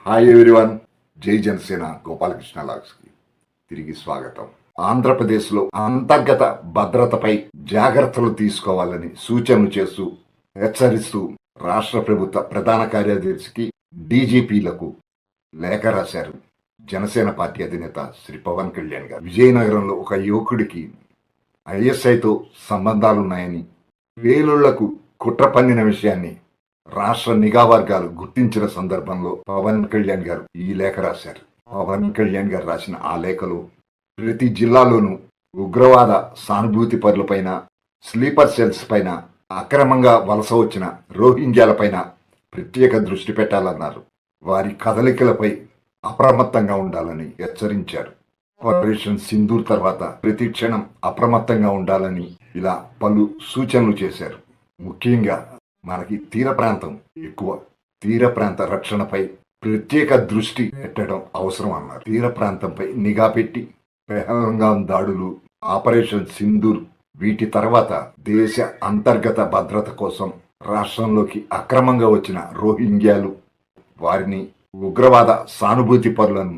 Hi everyone, జై జనసేన గోపాలకృష్ణ లాగ్స్కి తిరిగి స్వాగతం. ఆంధ్రప్రదేశ్లో అంతర్గత భద్రతపై జాగ్రత్తలు తీసుకోవాలని సూచనలు చేస్తూ హెచ్చరిస్తూ రాష్ట్ర ప్రభుత్వ ప్రధాన కార్యదర్శికి డీజీపీలకు లేఖ రాశారు జనసేన పార్టీ అధినేత శ్రీ పవన్ కళ్యాణ్ గారు. విజయనగరంలో ఒక యువకుడికి ఐఎస్ఐతో సంబంధాలున్నాయని, వేలుళ్లకు కుట్ర పన్నిన విషయాన్ని రాష్ట్ర నిఘా వర్గాలు గుర్తించిన సందర్భంలో పవన్ కళ్యాణ్ గారు ఈ లేఖ రాశారు. పవన్ కళ్యాణ్ గారు రాసిన ఆ లేఖలో ప్రతి జిల్లాలోనూ ఉగ్రవాద సానుభూతి పరులపైన, స్లీపర్ సెల్స్ పైన, అక్రమంగా వలస వచ్చిన రోహింగ్యాలపైన ప్రత్యేక దృష్టి పెట్టాలన్నారు. వారి కదలికలపై అప్రమత్తంగా ఉండాలని హెచ్చరించారు. ఆపరేషన్ సింధూర్ తర్వాత ప్రతి క్షణం అప్రమత్తంగా ఉండాలని ఇలా పలు సూచనలు చేశారు. ముఖ్యంగా మనకి తీర ప్రాంతం ఎక్కువ, తీర ప్రాంత రక్షణపై ప్రత్యేక దృష్టి పెట్టడం అవసరం అన్నారు. తీర ప్రాంతంపై నిఘా పెట్టి పెహల్గాం దాడులు, ఆపరేషన్ సింధూర్, వీటి తర్వాత దేశ అంతర్గత భద్రత కోసం రాష్ట్రంలోకి అక్రమంగా వచ్చిన రోహింగ్యాలు, వారిని ఉగ్రవాద సానుభూతి పరులను,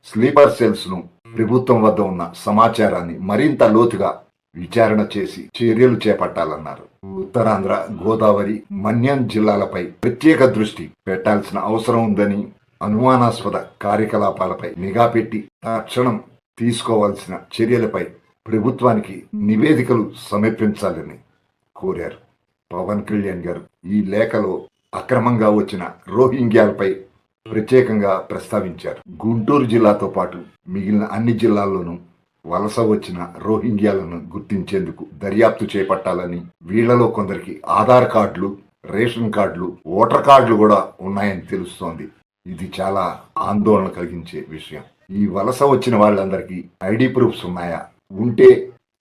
స్లీపర్ సెల్స్ ను, ప్రభుత్వం వద్ద ఉన్న సమాచారాన్ని మరింత లోతుగా విచారణ చేసి చర్యలు చేపట్టాలన్నారు. ఉత్తరాంధ్ర, గోదావరి, మన్యం జిల్లాలపై ప్రత్యేక దృష్టి పెట్టాల్సిన అవసరం ఉందని, అనుమానాస్పద కార్యకలాపాలపై నిఘా పెట్టి తక్షణం తీసుకోవాల్సిన చర్యలపై ప్రభుత్వానికి నివేదికలు సమర్పించాలని కోరారు. పవన్ కళ్యాణ్ గారు ఈ లేఖలో అక్రమంగా వచ్చిన రోహింగ్యాలపై ప్రత్యేకంగా ప్రస్తావించారు. గుంటూరు జిల్లాతో పాటు మిగిలిన అన్ని జిల్లాల్లోనూ వలస వచ్చిన రోహింగ్యాలను గుర్తించేందుకు దర్యాప్తు చేపట్టాలని, వీళ్లలో కొందరికి ఆధార్ కార్డులు, రేషన్ కార్డులు, ఓటర్ కార్డులు కూడా ఉన్నాయని తెలుస్తోంది. ఇది చాలా ఆందోళన కలిగించే విషయం. ఈ వలస వచ్చిన వాళ్ళందరికీ ఐడి ప్రూఫ్స్ ఉన్నాయా? ఉంటే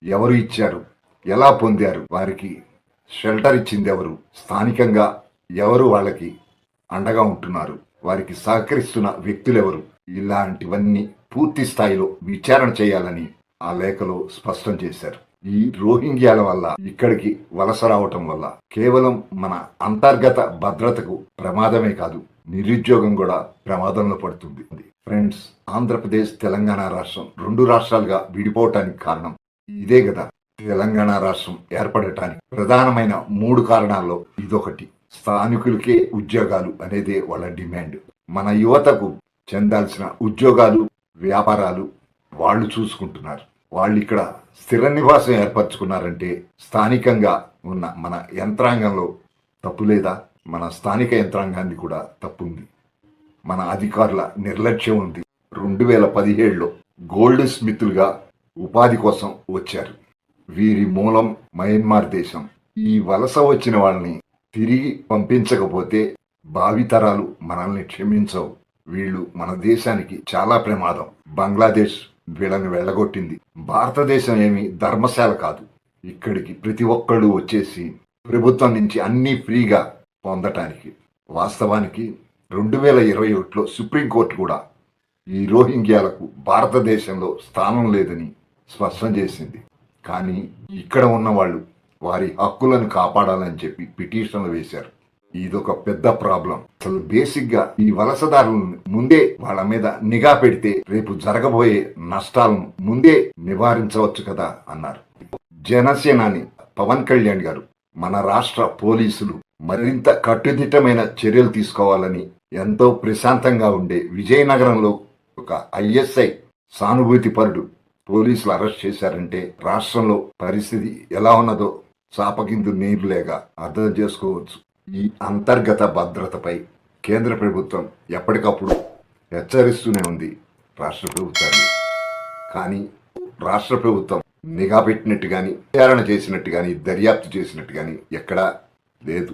ఎవరు ఇచ్చారు? ఎలా పొందారు? వారికి షెల్టర్ ఇచ్చింది ఎవరు? స్థానికంగా ఎవరు వాళ్ళకి అండగా ఉంటున్నారు? వారికి సహకరిస్తున్న వ్యక్తులెవరు? ఇలాంటివన్నీ పూర్తి స్థాయిలో విచారణ చేయాలని ఆ లేఖలో స్పష్టం చేశారు. ఈ రోహింగ్యాల వల్ల ఇక్కడికి వలస రావటం వల్ల కేవలం మన అంతర్గత భద్రతకు ప్రమాదమే కాదు, నిరుద్యోగం కూడా ప్రమాదంలో పడుతుంది. ఫ్రెండ్స్, ఆంధ్రప్రదేశ్, తెలంగాణ రాష్ట్రం 2 రాష్ట్రాలుగా విడిపోవటానికి కారణం ఇదే కదా. తెలంగాణ రాష్ట్రం ఏర్పడటానికి ప్రధానమైన 3 కారణాల్లో ఇదొకటి. స్థానికులకే ఉద్యోగాలు అనేదే వాళ్ళ డిమాండ్. మన యువతకు చెందాల్సిన ఉద్యోగాలు, వ్యాపారాలు వాళ్ళు చూసుకుంటున్నారు. వాళ్ళు ఇక్కడ స్థిర నివాసం ఏర్పరచుకున్నారంటే స్థానికంగా ఉన్న మన యంత్రాంగంలో తప్పు లేదా? మన స్థానిక యంత్రాంగాన్ని కూడా తప్పుంది. మన అధికారుల నిర్లక్ష్యం ఉంది. 2017లో గోల్డ్ స్మిత్లుగా ఉపాధి కోసం వచ్చారు. వీరి మూలం మయన్మార్ దేశం. ఈ వలస వచ్చిన వాళ్ళని తిరిగి పంపించకపోతే భావితరాలు మనల్ని క్షమించవు. వీళ్ళు మన దేశానికి చాలా ప్రమాదం. బంగ్లాదేశ్ వీళ్ళని వెళ్ళగొట్టింది. భారతదేశం ఏమి ధర్మశాల కాదు. ఇక్కడికి ప్రతి ఒక్కళ్ళు వచ్చేసి ప్రభుత్వం నుంచి అన్నీ ఫ్రీగా పొందటానికి. వాస్తవానికి 2021లో సుప్రీంకోర్టు కూడా ఈ రోహింగ్యాలకు భారతదేశంలో స్థానం లేదని స్పష్టం చేసింది. కానీ ఇక్కడ ఉన్న వాళ్ళు వారి హక్కులను కాపాడాలని చెప్పి పిటిషన్లు వేశారు. ఇదొక పెద్ద ప్రాబ్లం. అసలు బేసిక్ గా ఈ వలసదారులను ముందే వాళ్ళ మీద నిఘా పెడితే రేపు జరగబోయే నష్టాలను ముందే నివారించవచ్చు కదా అన్నారు. జనసేనాని పవన్ కళ్యాణ్ గారు మన రాష్ట్ర పోలీసులు మరింత కట్టుదిట్టమైన చర్యలు తీసుకోవాలని, ఎంతో ప్రశాంతంగా ఉండే విజయనగరంలో ఒక ఐఎస్ఐ సానుభూతి పరుడు పోలీసులు అరెస్ట్ చేశారంటే రాష్ట్రంలో పరిస్థితి ఎలా ఉన్నదో చాపకిందు నీరు లేక అర్థం చేసుకోవచ్చు. ఈ అంతర్గత భద్రతపై కేంద్ర ప్రభుత్వం ఎప్పటికప్పుడు హెచ్చరిస్తూనే ఉంది రాష్ట్ర ప్రభుత్వాన్ని. కానీ రాష్ట్ర ప్రభుత్వం నిఘా పెట్టినట్టు కానీ, విచారణ చేసినట్టు కానీ, దర్యాప్తు చేసినట్టు కానీ ఎక్కడా లేదు.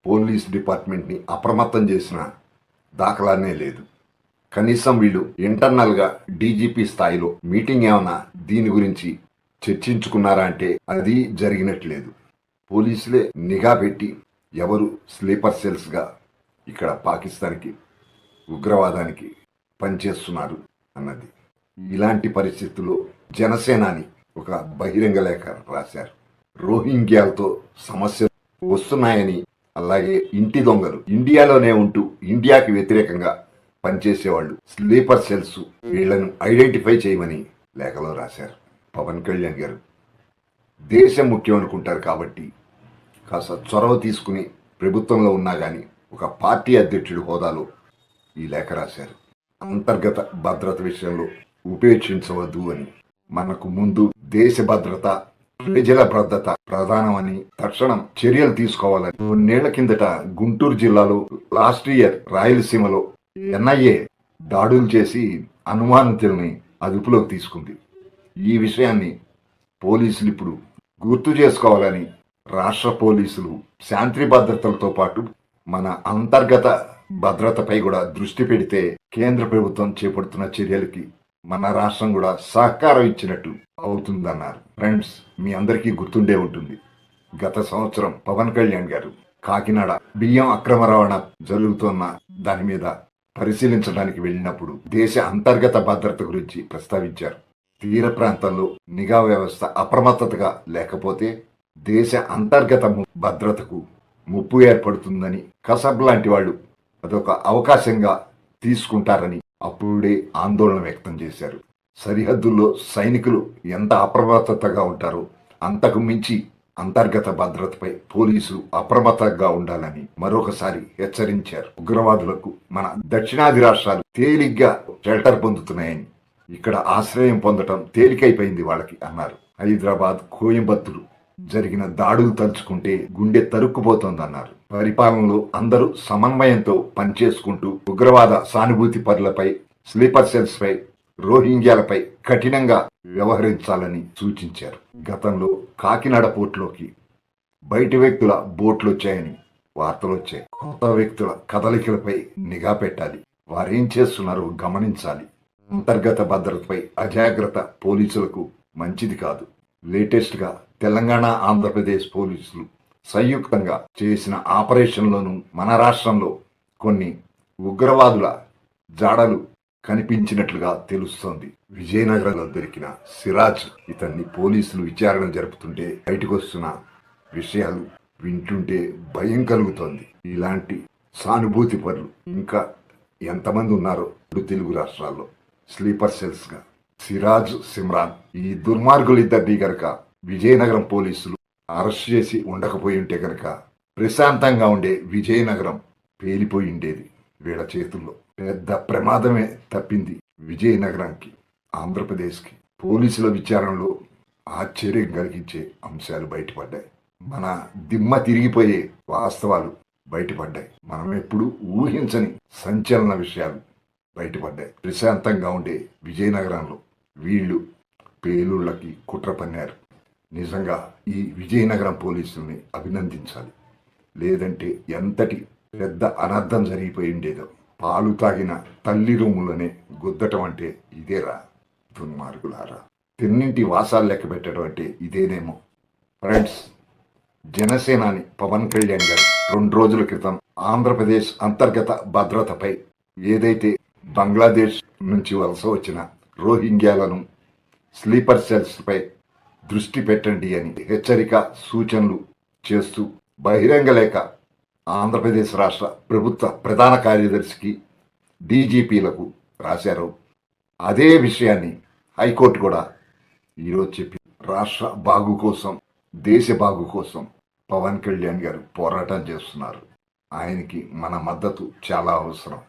పోలీస్ డిపార్ట్మెంట్ని అప్రమత్తం చేసిన దాఖలానే లేదు. కనీసం వీళ్ళు ఇంటర్నల్గా డీజీపీ స్థాయిలో మీటింగ్ ఏమన్నా దీని గురించి చర్చించుకున్నారా అంటే అది జరిగినట్లేదు. పోలీసులే నిఘా పెట్టి ఎవరు స్లీపర్ సెల్స్గా ఇక్కడ పాకిస్తాన్కి, ఉగ్రవాదానికి పనిచేస్తున్నారు అన్నది. ఇలాంటి పరిస్థితుల్లో జనసేనాని ఒక బహిరంగ లేఖ రాశారు. రోహింగ్యాలతో సమస్యలు వస్తున్నాయని, అలాగే ఇంటి దొంగలు ఇండియాలోనే ఉంటూ ఇండియాకి వ్యతిరేకంగా పనిచేసేవాళ్ళు, స్లీపర్ సెల్స్, వీళ్లను ఐడెంటిఫై చేయమని లేఖలో రాశారు. పవన్ కళ్యాణ్ గారు దేశం ముఖ్యం అనుకుంటారు కాబట్టి కాస్త చొరవ తీసుకుని ప్రభుత్వంలో ఉన్నా కానీ ఒక పార్టీ అధ్యక్షుడి హోదాలో ఈ లేఖ రాశారు. అంతర్గత భద్రత విషయంలో ఉపేక్షించవద్దు అని, మనకు ముందు దేశ భద్రత, ప్రజల భద్రత ప్రధానమని, తక్షణం చర్యలు తీసుకోవాలని. 2 ఏళ్ల కిందట గుంటూరు జిల్లాలో లాస్ట్ ఇయర్ రాయలసీమలో ఎన్ఐఏ దాడులు చేసి అనుమానితుల్ని అదుపులోకి తీసుకుంది. ఈ విషయాన్ని పోలీసులు ఇప్పుడు గుర్తు చేసుకోవాలని రాష్ట్ర పోలీసులు శాంతి భద్రతలతో పాటు మన అంతర్గత భద్రతపై కూడా దృష్టి పెడితే కేంద్ర ప్రభుత్వం చేపడుతున్న చర్యలకి మన రాష్ట్రం కూడా సహకారం ఇచ్చినట్టు అవుతుందన్నారు. ఫ్రెండ్స్, మీ అందరికీ గుర్తుండే ఉంటుంది, గత సంవత్సరం పవన్ కళ్యాణ్ గారు కాకినాడ బియ్యం అక్రమ రవాణా జరుగుతున్న దాని మీద పరిశీలించడానికి వెళ్ళినప్పుడు దేశ అంతర్గత భద్రత గురించి ప్రస్తావించారు. తీర ప్రాంతాల్లో నిఘా వ్యవస్థ అప్రమత్తతగా లేకపోతే దేశ అంతర్గత భద్రతకు ముప్పు ఏర్పడుతుందని, కసబ్ లాంటి వాళ్ళు అదొక అవకాశంగా తీసుకుంటారని అప్పుడే ఆందోళన వ్యక్తం చేశారు. సరిహద్దుల్లో సైనికులు ఎంత అప్రమత్తతగా ఉంటారో అంతకు మించి అంతర్గత భద్రతపై పోలీసులు అప్రమత్తంగా ఉండాలని మరొకసారి హెచ్చరించారు. ఉగ్రవాదులకు మన దక్షిణాది రాష్ట్రాలు తేలిగ్గా షెల్టర్ పొందుతున్నాయని, ఇక్కడ ఆశ్రయం పొందటం తేలికైపోయింది వాళ్ళకి అన్నారు. హైదరాబాద్, కోయంబత్తూరు జరిగిన దాడులు తలుచుకుంటే గుండె తరుక్కుపోతోందన్నారు. పరిపాలనలో అందరూ సమన్వయంతో పనిచేసుకుంటూ ఉగ్రవాద సానుభూతి పరులపై, స్లీపర్ సెల్స్ పై, రోహింగ్యాలపై కఠినంగా వ్యవహరించాలని సూచించారు. గతంలో కాకినాడ పోర్టులోకి బయటి వ్యక్తుల బోట్లు వచ్చాయని వార్తలు వచ్చాయి. కొత్త వ్యక్తుల కదలికలపై నిఘా పెట్టాలి, వారేం చేస్తున్నారో గమనించాలి. అంతర్గత భద్రతపై అజాగ్రత్త పోలీసులకు మంచిది కాదు. లేటెస్ట్ గా తెలంగాణ, ఆంధ్రప్రదేశ్ పోలీసులు సంయుక్తంగా చేసిన ఆపరేషన్లోనూ మన రాష్ట్రంలో కొన్ని ఉగ్రవాదుల జాడలు కనిపించినట్లుగా తెలుస్తోంది. విజయనగరంలో దొరికిన సిరాజ్, ఇతన్ని పోలీసులు విచారణ జరుపుతుంటే బయటకు వస్తున్న విషయాలు వింటుంటే భయం కలుగుతోంది. ఇలాంటి సానుభూతి పరులు ఇంకా ఎంతమంది ఉన్నారో తెలుగు రాష్ట్రాల్లో స్లీపర్ సెల్స్ గా. సిరాజ్, సిమ్రాన్, ఈ దుర్మార్గులిద్దరినీ గనక విజయనగరం పోలీసులు అరెస్ట్ చేసి ఉండకపోయి ఉంటే గనక ప్రశాంతంగా ఉండే విజయనగరం పేలిపోయి ఉండేది వీళ్ళ చేతుల్లో. పెద్ద ప్రమాదమే తప్పింది విజయనగరానికి, ఆంధ్రప్రదేశ్కి. పోలీసుల విచారణలో ఆశ్చర్యం కలిగించే అంశాలు బయటపడ్డాయి. మన దిమ్మ తిరిగిపోయే వాస్తవాలు బయటపడ్డాయి. మనం ఎప్పుడు ఊహించని సంచలన విషయాలు బయటపడ్డాయి. ప్రశాంతంగా ఉండే విజయనగరంలో వీళ్ళు పేలుళ్లకి కుట్ర పన్నారు. నిజంగా ఈ విజయనగరం పోలీసుల్ని అభినందించాలి. లేదంటే ఎంతటి పెద్ద అనర్థం జరిగిపోయి ఉండేదో. పాలు తాగిన తల్లి రూములోనే గుద్దటం అంటే ఇదేరా దుర్మార్గులారా. తిన్నింటి వాసాలు లెక్క పెట్టడం అంటే ఇదేనేమో. ఫ్రెండ్స్, జనసేనాని పవన్ కళ్యాణ్ గారు 2 రోజుల క్రితం ఆంధ్రప్రదేశ్ అంతర్గత భద్రతపై, ఏదైతే బంగ్లాదేశ్ నుంచి వలస వచ్చిన రోహింగ్యాలను, స్లీపర్ సెల్స్ పై దృష్టి పెట్టండి అని హెచ్చరిక, సూచనలు చేస్తూ బహిరంగ లేఖ ఆంధ్రప్రదేశ్ రాష్ట్ర ప్రభుత్వ ప్రధాన కార్యదర్శికి, డీజీపీలకు రాశారు. అదే విషయాన్ని హైకోర్టు కూడా ఈరోజు చెప్పి, రాష్ట్ర బాగు కోసం, దేశ బాగు కోసం పవన్ కళ్యాణ్ గారు పోరాటం చేస్తున్నారు. ఆయనకి మన మద్దతు చాలా అవసరం.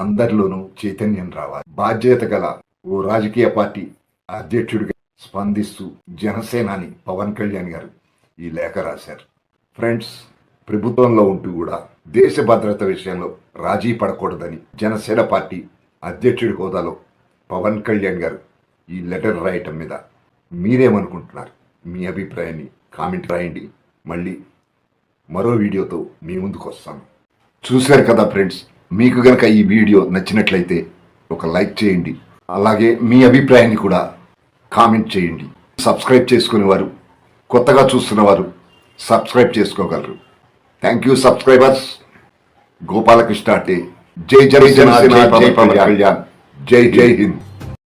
అందరిలోనూ చైతన్యం రావాలి. బాధ్యత గల ఓ రాజకీయ పార్టీ అధ్యక్షుడిగా స్పందిస్తూ జనసేనాని పవన్ కళ్యాణ్ గారు ఈ లేఖ రాశారు. ఫ్రెండ్స్, ప్రభుత్వంలో ఉంటూ కూడా దేశ భద్రత విషయంలో రాజీ పడకూడదని జనసేన పార్టీ అధ్యక్షుడి హోదాలో పవన్ కళ్యాణ్ గారు ఈ లెటర్ రాయటం మీద మీరేమనుకుంటున్నారు? మీ అభిప్రాయాన్ని కామెంట్ రాయండి. మళ్ళీ మరో వీడియోతో మీ ముందుకు వస్తాను. చూశారు కదా ఫ్రెండ్స్, మీకు గనక ఈ వీడియో నచ్చినట్లయితే ఒక లైక్ చేయండి. అలాగే మీ అభిప్రాయాన్ని కూడా కామెంట్ చేయండి. సబ్స్క్రైబ్ చేసుకునేవారు, కొత్తగా చూస్తున్నవారు సబ్స్క్రైబ్ చేసుకోగలరు. Thank you subscribers. గోపాలకృష్ణ అంటే జై జనసేన, జై పవన్ కళ్యాణ్, జై హింద్.